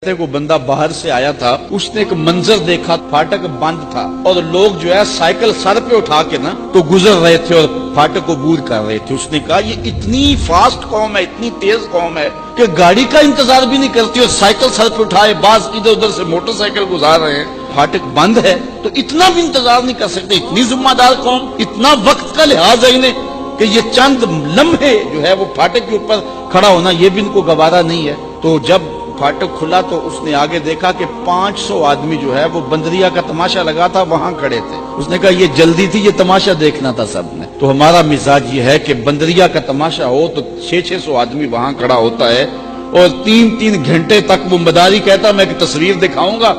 हफ्ते को बंदा बाहर से आया था, उसने एक मंजर देखा, फाटक बंद था और लोग जो है साइकिल सर पे उठा के ना तो गुजर रहे थे और फाटक को बूर कर रहे थे। उसने कहा ये इतनी फास्ट कौम है, इतनी तेज कौम है कि गाड़ी का इंतजार भी नहीं करती और साइकिल सर पे उठाए, बाज इधर उधर से मोटरसाइकिल गुजार रहे हैं, फाटक बंद है तो इतना भी इंतजार नहीं कर सकते। इतनी जिम्मेदार कौम, इतना वक्त का लिहाज है इन्हें कि ये चंद लम्हे जो है वो फाटक के ऊपर खड़ा होना ये भी इनको गवारा नहीं है। तो जब फाटक खुला तो उसने आगे देखा कि 500 आदमी जो है वो बंदरिया का तमाशा लगा था वहां खड़े थे। उसने कहा ये जल्दी थी, ये तमाशा देखना था सबने। तो हमारा मिजाज ये है कि बंदरिया का तमाशा हो तो 600 आदमी वहां खड़ा होता है और 3-3 घंटे तक वो मदारी कहता मैं एक तस्वीर दिखाऊंगा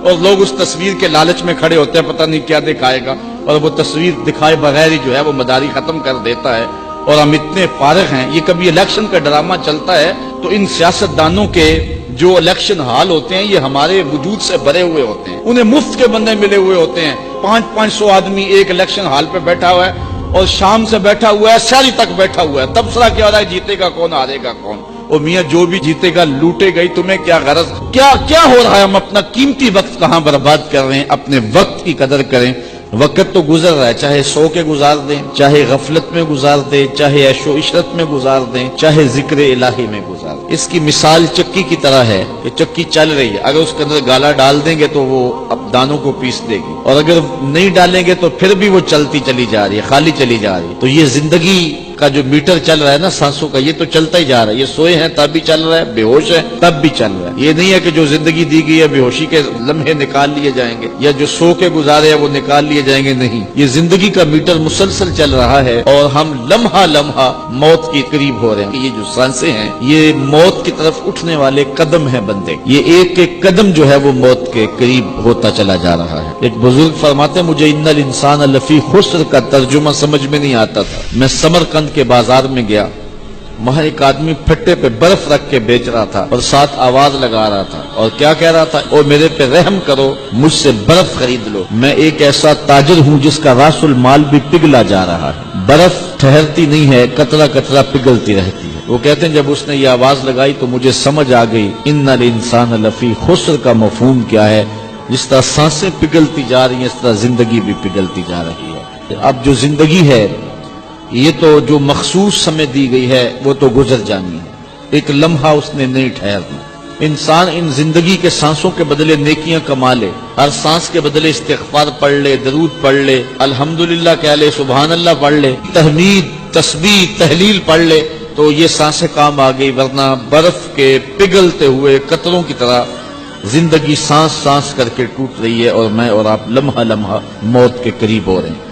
और लोग उस तस्वीर के लालच में खड़े होते हैं, पता नहीं क्या दिखाएगा, और वो तस्वीर दिखाए बगैर ही जो है वो मदारी खत्म कर देता है। और हम इतने फारिग हैं, ये कभी इलेक्शन का ड्रामा चलता है तो इन सियासतदानों के जो इलेक्शन हाल होते हैं ये हमारे वजूद से भरे हुए होते हैं, उन्हें मुफ्त के बंदे मिले हुए होते हैं। 500 आदमी एक इलेक्शन हाल पे बैठा हुआ है और शाम से बैठा हुआ है, सारी तक बैठा हुआ है, तबसरा क्या हो रहा है, जीतेगा कौन हारेगा कौन। और मियाँ जो भी जीतेगा लूटे गई, तुम्हें क्या गरज, क्या क्या हो रहा है, हम अपना कीमती वक्त कहाँ बर्बाद कर रहे हैं। अपने वक्त की कदर करें, वक्त तो गुजर रहा है, चाहे सो के गुजार दें, चाहे गफलत में गुजार दें, चाहे ऐशो इशरत में गुजार दें, चाहे जिक्र इलाही में गुजार दें। इसकी मिसाल चक्की की तरह है कि चक्की चल रही है, अगर उसके अंदर गाला डाल देंगे तो वो अब दानों को पीस देगी, और अगर नहीं डालेंगे तो फिर भी वो चलती चली जा रही है, खाली चली जा रही है। तो ये जिंदगी का जो मीटर चल रहा है ना सांसों का, ये तो चलता ही जा रहा है। ये सोए हैं तब भी चल रहा है, बेहोश है तब भी चल रहा है। ये नहीं है कि जो जिंदगी दी गई है बेहोशी के लम्हे निकाल लिए जाएंगे या जो सो के गुजारे हैं वो निकाल लिए जाएंगे, नहीं। ये जिंदगी का मीटर मुसलसल चल रहा है और हम लम्हा लम्हा मौत के करीब हो रहे हैं। ये जो सांसें हैं ये मौत की तरफ उठने वाले कदम है बंदे, ये एक एक कदम जो है वो मौत के करीब होता चला जा रहा है। एक बुजुर्ग फरमाते मुझे इन्नल इंसान लफी खुस्र का तर्जुमा समझ में नहीं आता था। मैं समरकंद के बाजार में गया, वहां एक आदमी फट्टे पे बर्फ रख के बेच रहा था और साथ आवाज लगा रहा था और क्या कह रहा था, ओ मेरे पे रहम करो, मुझसे बर्फ खरीद लो, मैं एक ऐसा ताजिर हूं जिसका रासुल माल भी पिघला जा रहा है। बर्फ ठहरती नहीं है, कतरा कतरा पिघलती रहती है। वो कहते हैं जब उसने ये आवाज लगाई तो मुझे समझ आ गई इन्नल इंसान लफी खुस्र का मफहूम क्या है। जिस तरह सांसें पिघलती जा रही हैं इस तरह जिंदगी भी पिघलती जा रही है। अब जो जिंदगी है ये तो जो मखसूस समय दी गई है वो तो गुजर जानी है, एक लम्हा उसने नहीं ठहरना। इंसान इन जिंदगी के सांसों के बदले नेकियां कमा ले, हर सांस के बदले इस्तिग़फ़ार पढ़ ले, दरूद पढ़ ले, अल्हम्दुलिल्लाह कह ले, सुभान अल्लाह पढ़ ले, तहमीद तस्बीह तहलील पढ़ ले, तो ये सांसें काम आ गई। वरना बर्फ के पिघलते हुए कतरों की तरह जिंदगी सांस सांस करके टूट रही है और मैं और आप लम्हा लम्हा मौत के करीब हो रहे हैं।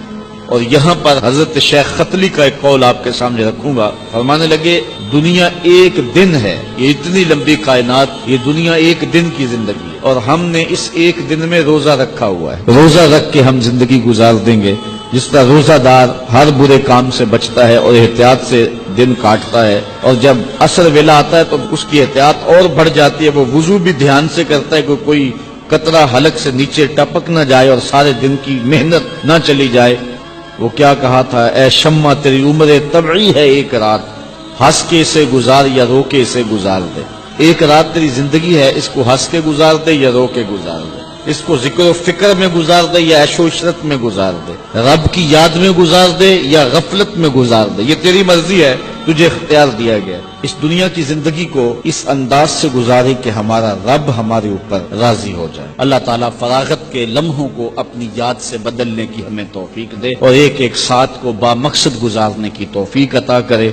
और यहाँ पर हजरत शेख खतली का एक कौल आपके सामने रखूंगा। फरमाने लगे दुनिया एक दिन है, ये इतनी लंबी कायनात, ये दुनिया एक दिन की जिंदगी है और हमने इस एक दिन में रोजा रखा हुआ है। रोजा रख के हम जिंदगी गुजार देंगे। जिस तरह रोजादार हर बुरे काम से बचता है और एहतियात से दिन काटता है, और जब असर वेला आता है तो उसकी एहतियात और बढ़ जाती है, वो वुजू भी ध्यान से करता है कि कोई कतरा हलक से नीचे टपक न जाए और सारे दिन की मेहनत न चली जाए। वो क्या कहा था, ए शम्मा तेरी उम्र तबई है एक रात, हंस के इसे गुजार या रो के इसे गुजार दे। एक रात तेरी जिंदगी है, इसको हंस के गुजार दे या रो के गुजार दे, इसको जिक्र फिक्र में गुजार दे या ऐशो इशरत में गुजार दे, रब की याद में गुजार दे या गफलत में गुजार दे। ये तेरी मर्जी है, तुझे इख्तियार दिया गया। इस दुनिया की जिंदगी को इस अंदाज से गुजारे कि हमारा रब हमारे ऊपर राजी हो जाए। अल्लाह ताला फरागत के लम्हों को अपनी याद से बदलने की हमें तौफीक दे और एक एक साथ को बामकसद गुजारने की तौफीक अता करे।